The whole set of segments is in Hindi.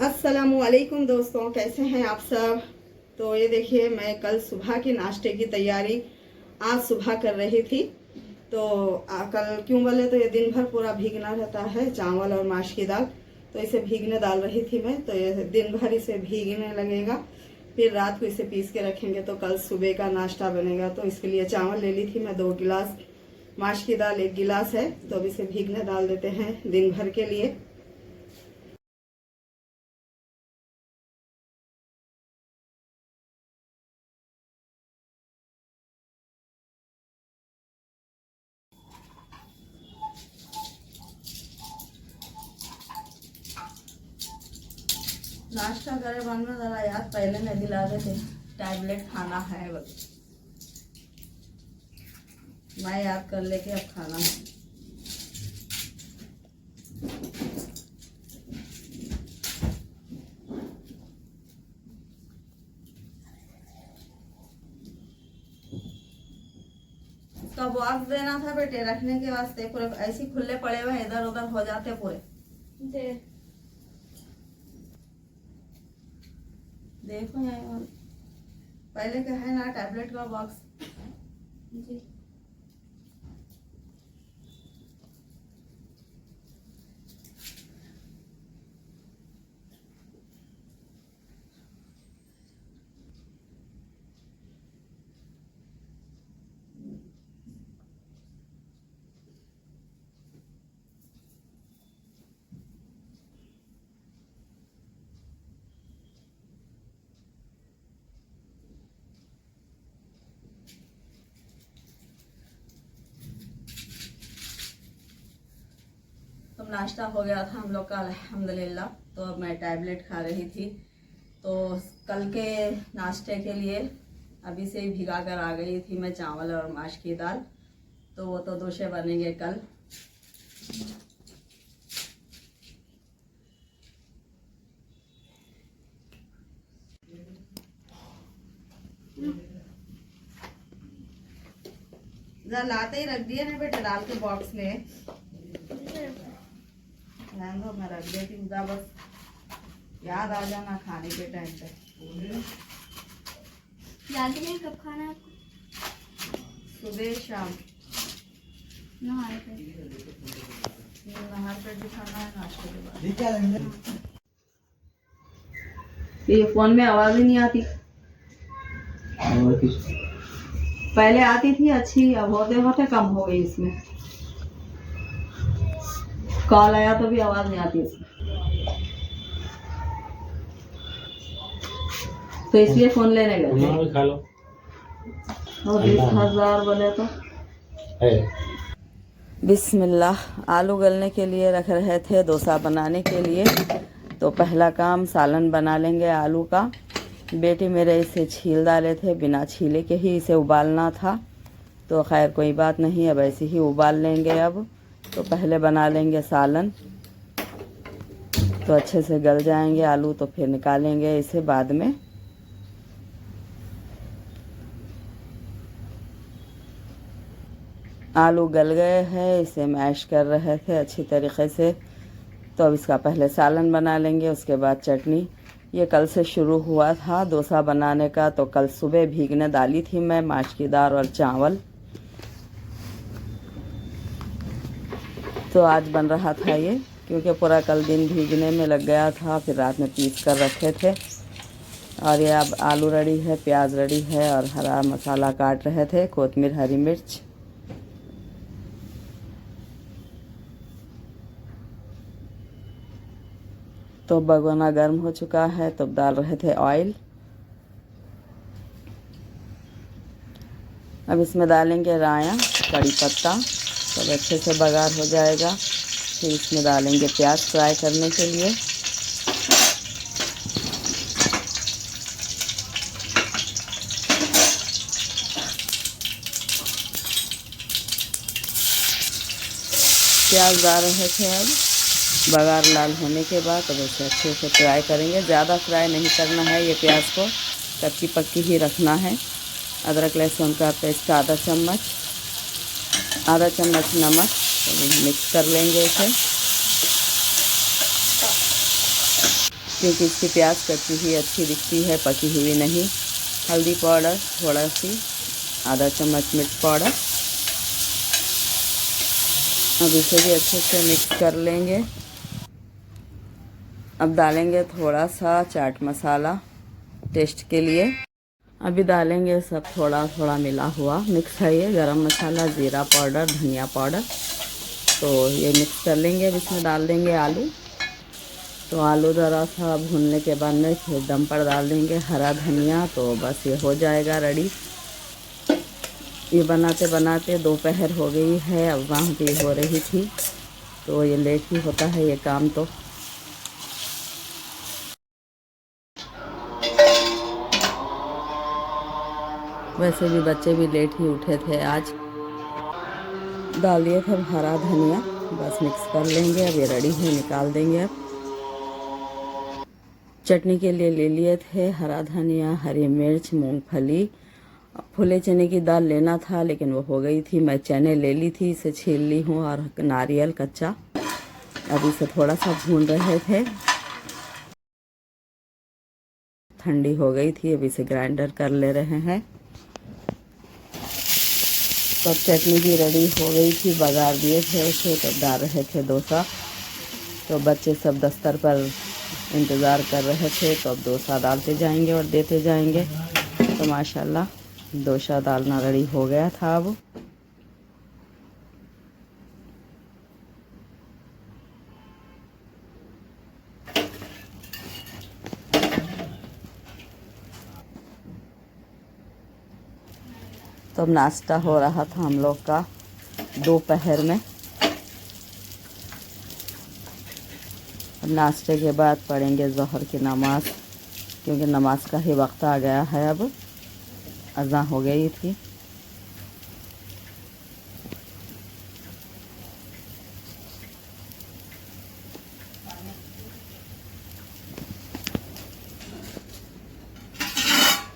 अस्सलामुअलैकुम दोस्तों, कैसे हैं आप सब। तो ये देखिए, मैं कल सुबह की नाश्ते की तैयारी आज सुबह कर रही थी। तो कल क्यों बोले तो ये दिन भर पूरा भीगना रहता है, चावल और माश की दाल। तो इसे भीगने डाल रही थी मैं। तो ये दिन भर इसे भीगने लगेगा, फिर रात को इसे पीस के रखेंगे तो कल सुबह का नाश्ता बनेगा। तो इसके लिए चावल ले ली थी मैं 2 गिलास, माश की दाल 1 गिलास है। तो अब इसे भीगने डाल देते हैं दिन भर के लिए। नाश्ता करे बाद में जरा याद पहले मैं दिला देते, टैबलेट खाना है बस। मैं याद कर लेके अब खाना है। इसका बॉक्स देना था बेटे रखने के वास्ते, पूरे ऐसे खुले पड़े हुए इधर उधर हो जाते पूरे। देखो यहाँ पहले का है ना टैबलेट का बॉक्स जी। तो नाश्ता हो गया था हम लोग का अल्हम्दुलिल्लाह। तो अब मैं टैबलेट खा रही थी। तो कल के नाश्ते के लिए अभी से ही भिगा कर आ गई थी मैं चावल और माश की दाल। तो वो तो दोशे बनेंगे कल। लाते ही रख दिए ना बेटा डाल के बॉक्स में। दो मैं रख देती हूँ, बस याद आ जाना खाने के टाइम पे। कब खाना है? सुबह शाम नहाए नहर पे भी खाना है, नाश्ते के बाद। ये फोन में आवाज ही नहीं आती, पहले आती थी अच्छी, अब होते होते कम हो गई। इसमें कॉल आया तो भी आवाज नहीं आती इसमें, तो इसलिए फोन लेने गए। खा लो। 20,000 बोले तो। बिस्मिल्लाह। आलू गलने के लिए रख रहे थे डोसा बनाने के लिए। तो पहला काम सालन बना लेंगे आलू का। बेटी मेरे इसे छील डाले थे, बिना छीले के ही इसे उबालना था। तो खैर कोई बात नहीं, अब ऐसे ही उबाल लेंगे। अब तो पहले बना लेंगे सालन, तो अच्छे से गल जाएंगे आलू, तो फिर निकालेंगे इसे बाद में। आलू गल गए हैं, इसे मैश कर रहे थे अच्छी तरीके से। तो अब इसका पहले सालन बना लेंगे, उसके बाद चटनी। ये कल से शुरू हुआ था डोसा बनाने का। तो कल सुबह भीगने डाली थी मैं माश की दाल और चावल। तो आज बन रहा था ये, क्योंकि पूरा कल दिन भीगने में लग गया था, फिर रात में पीस कर रखे थे। और ये अब आलू रेडी है, प्याज रेडी है, और हरा मसाला काट रहे थे, कोतमीर, हरी मिर्च। तो भगोना गर्म हो चुका है, तो डाल रहे थे ऑयल। अब इसमें डालेंगे राया, कड़ी पत्ता, तब अच्छे से बघार हो जाएगा। फिर इसमें डालेंगे प्याज फ्राई करने के लिए। प्याज डाल रहे थे। अब बघार लाल होने के बाद अब इसे अच्छे से फ्राई करेंगे। ज़्यादा फ्राई नहीं करना है, ये प्याज को कच्ची पक्की ही रखना है। अदरक लहसुन का पेस्ट आधा चम्मच नमक, तो मिक्स कर लेंगे इसे। क्योंकि इसकी प्याज कच्ची ही अच्छी दिखती है, पकी हुई नहीं। हल्दी पाउडर थोड़ा सी, आधा चम्मच मिर्च पाउडर। अब इसे भी अच्छे से मिक्स कर लेंगे। अब डालेंगे थोड़ा सा चाट मसाला टेस्ट के लिए। अभी डालेंगे सब थोड़ा थोड़ा मिला हुआ मिक्स है ये, गरम मसाला, ज़ीरा पाउडर, धनिया पाउडर। तो ये मिक्स कर लेंगे। अब इसमें डाल देंगे आलू। तो आलू ज़रा सा भूनने के बाद में फिर दम पर डाल देंगे हरा धनिया। तो बस ये हो जाएगा रेडी। ये बनाते बनाते दोपहर हो गई है, अब वहाँ भी हो रही थी, तो ये लेट ही होता है ये काम। तो वैसे भी बच्चे भी लेट ही उठे थे आज। डाल दिए थे हरा धनिया, बस मिक्स कर लेंगे। अब ये रेडी है, निकाल देंगे। अब चटनी के लिए ले लिए थे हरा धनिया, हरी मिर्च, मूंगफली। फुले चने की दाल लेना था लेकिन वो हो गई थी, मैं चने ले ली थी, इसे छील ली हूँ, और नारियल कच्चा। अब इसे थोड़ा सा भून रहे थे, ठंडी हो गई थी। अब इसे ग्राइंडर कर ले रहे हैं। तब चटनी भी रेडी हो गई थी, बघार दिए थे उसे, तब डाल रहे थे डोसा। तो बच्चे सब दफ्तर पर इंतज़ार कर रहे थे, तो अब डोसा डालते जाएंगे और देते जाएंगे। तो माशाल्लाह डोसा डालना रेडी हो गया था। अब तो नाश्ता हो रहा था हम लोग का दोपहर में। अब नाश्ते के बाद पढ़ेंगे ज़ोहर की नमाज़, क्योंकि नमाज का ही वक्त आ गया है। अब अज़ान हो गई थी।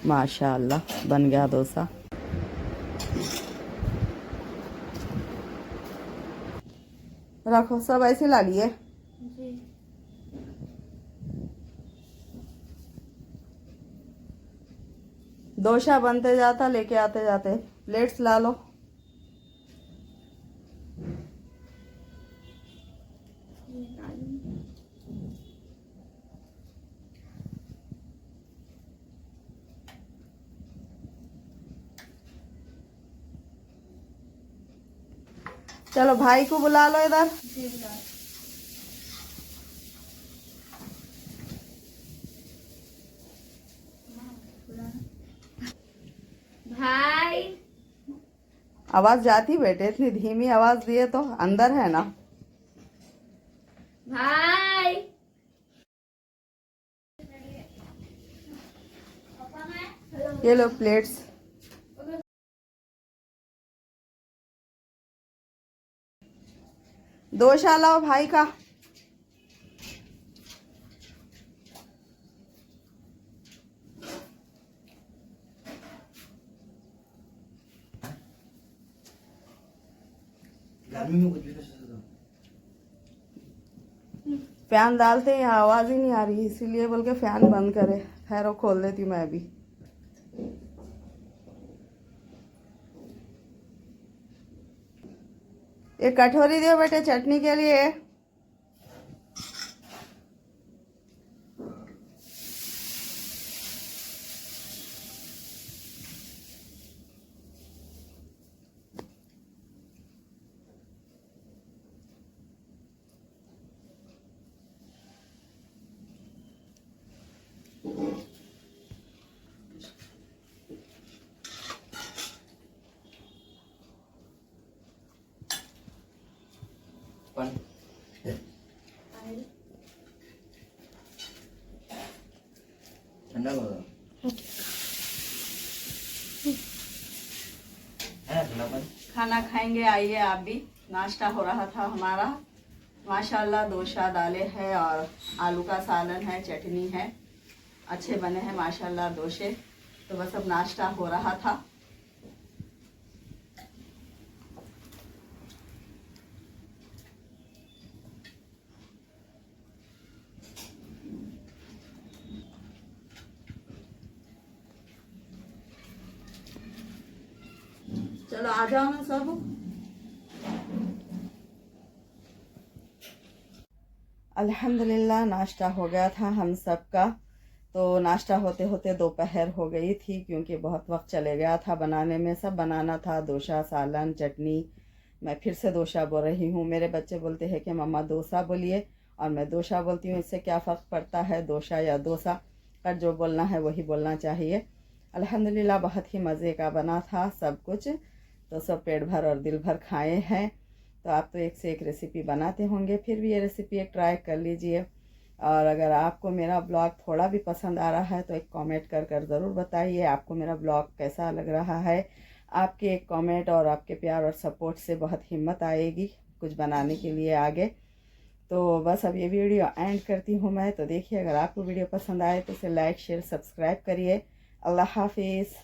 माशाअल्लाह बन गया डोसा। रखो सब ऐसे ला लिए। जी। डोसा बनते जाता, लेके आते जाते प्लेट्स ला लो। चलो भाई को बुला लो इधर। जी बुला। भाई आवाज जाती बेटे, इतनी धीमी आवाज दिए तो अंदर है ना। भाई ये लो प्लेट्स। डोसा लाओ भाई का। गर्मी में कुछ भी कर सकते हो। फैन डालते हैं, यहाँ आवाज ही नहीं आ रही, इसीलिए बोल के फैन बंद करे। ठहरो खोल देती हूँ मैं अभी। एक कटोरी दो बेटे चटनी के लिए। ठंडा करो। है ठंडा पानी। खाना खाएंगे, आइए आप भी। नाश्ता हो रहा था हमारा। माशाल्लाह डोसा दाले है और आलू का सालन है, चटनी है, अच्छे बने हैं माशाल्लाह डोसे। तो बस अब नाश्ता हो रहा था। चलो आ जाओ ना सब। अल्हम्दुलिल्लाह नाश्ता हो गया था हम सबका। तो नाश्ता होते होते दोपहर हो गई थी, क्योंकि बहुत वक्त चले गया था बनाने में। सब बनाना था, डोसा, सालन, चटनी। मैं फिर से डोसा बोल रही हूँ। मेरे बच्चे बोलते हैं कि मम्मा डोसा बोलिए, और मैं डोसा बोलती हूँ। इससे क्या फ़र्क पड़ता है, डोसा या डोसा का जो बोलना है वही बोलना चाहिए। अल्हम्दुलिल्लाह बहुत ही मज़े का बना था सब कुछ। तो सब पेट भर और दिल भर खाए हैं। तो आप तो एक से एक रेसिपी बनाते होंगे, फिर भी ये रेसिपी एक ट्राई कर लीजिए। और अगर आपको मेरा ब्लॉग थोड़ा भी पसंद आ रहा है तो एक कमेंट कर ज़रूर बताइए आपको मेरा ब्लॉग कैसा लग रहा है। आपके एक कमेंट और आपके प्यार और सपोर्ट से बहुत हिम्मत आएगी कुछ बनाने के लिए आगे। तो बस अब ये वीडियो एंड करती हूँ मैं। तो देखिए, अगर आपको वीडियो पसंद आए तो इसे लाइक, शेयर, सब्सक्राइब करिए। अल्लाह हाफिज़।